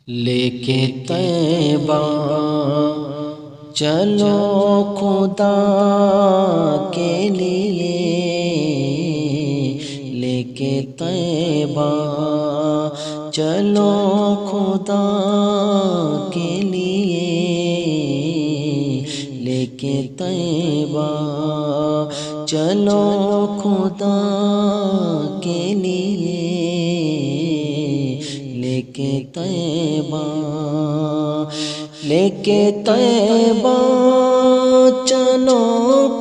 لے کے طیبہ چلو خدا کے لیے، لے کے طیبہ چلو خدا کے لیے، لے کے طیبہ چلو خدا کے لیے، لے کے طیبہ، لے کے طیبہ چلو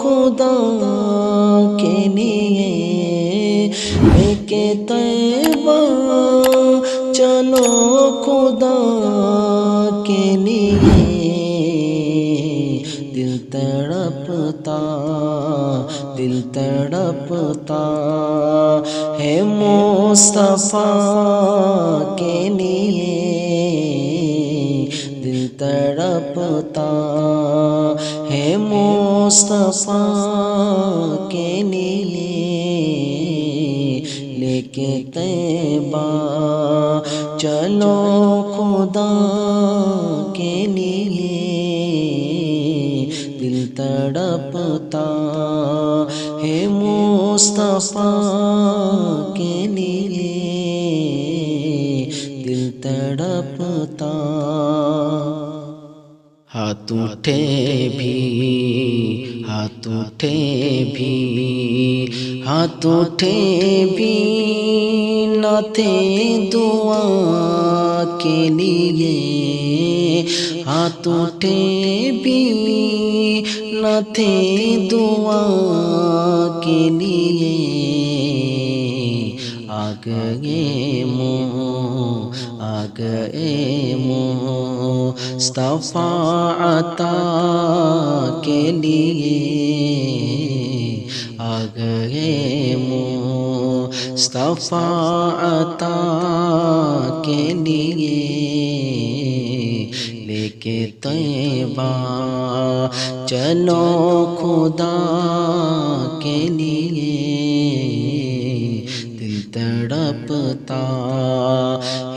خدا کے لیے، لے کے طیبہ چلو خدا کے لیے، دل تڑپتا، دل تڑپتا ہے مصطفیٰ کے لیے، دل تڑپتا ہے مصطفیٰ کے لیے، لے کے طیبہ چلو خدا کے لیے، دل تڑپتا ہے مصطفیٰ کے لیے، دل تڑپتا۔ ہاتھ اٹھے بھی، ہاتھ اٹھے بھی، ہاتھ اٹھے بھی نہ تھے دعا کے لیے، ہاتھ اٹھے بھی نہ تھے دعا کے لیے، آ گئے آ گئے مصطفیٰ عطا کے لیے، آ گئے مصطفیٰ عطا کے لیے، لے کے طیبہ چلو خدا کے لیے، دل تڑپتا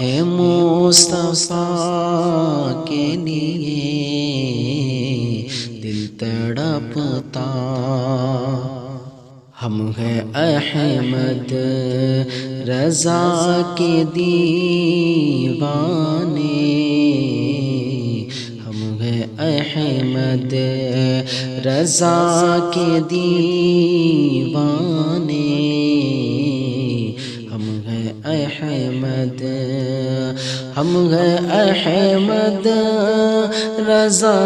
ہے مصطفیٰ کے لیے، دل تڑپتا۔ ہم ہیں احمد رضا کے دیوانے، ہم ہیں احمد رضا کے دیوانے، ہم ہیں احمد، ہم ہیں احمد رضا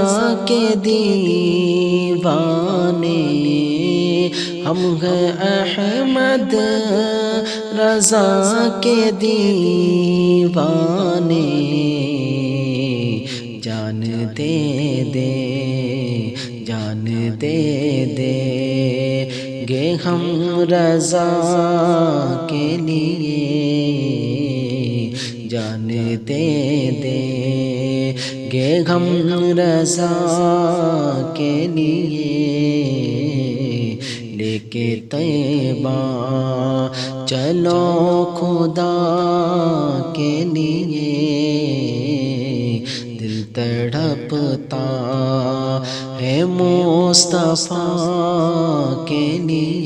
کے دیوانے، ہم ہیں احمد رضا کے دیوانے، جان دے دے، جان دے دے گے ہم رضا کے لیے، جان دے دے گے ہم رضا کے لیے، لے کے طیبہ چلو خدا کے لیے، دل تڑپتا ہے مصطفیٰ کے لیے،